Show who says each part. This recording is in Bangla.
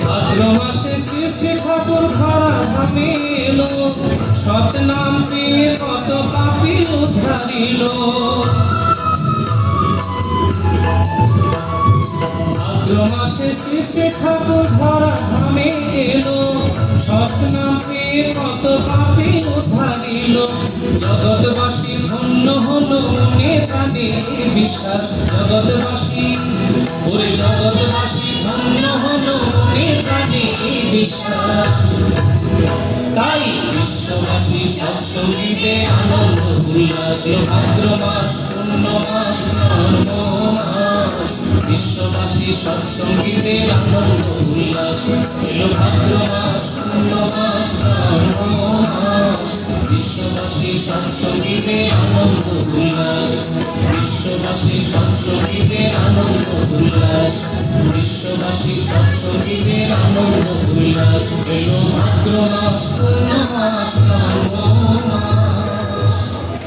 Speaker 1: ভাদ্র মাসে শ্রী ঠাকুর ধরা থামিল, সৎ নাম দিয়ে কত পাপী উদ্ধারিল। ভাদ্র মাসে শ্রী ঠাকুর ধরা থামিল, সৎ নাম দিয়ে কত পাপী উদ্ধারিল। জগৎবাসী ধন্য হলো মনে প্রাণে বিশ্বাস, জগৎবাসী ওরে জগৎবাসী ধন্য হলো মনে প্রাণে বিশ্বাস। তাই বিশ্ববাসী সৎসঙ্গীতে আনন্দ উল্লাস, ভাদ্র মাস পূর্ণ মাস ধর্ম মাস। বিশ্ববাসী সৎসঙ্গীতে আনন্দ উল্লাস, এলো ভাদ্র মাস পূর্ণ মাস ধর্ম মাস। বিশ্ববাসী সৎসঙ্গীতে আনন্দ উল্লাস, বিশ্ববাসী সৎসঙ্গীতে আনন্দ উল্লাস। বিশ্ববাসী সৎসঙ্গীতে আনন্দ উল্লাস, এলো ভাদ্র মাস পূর্ণ মাস।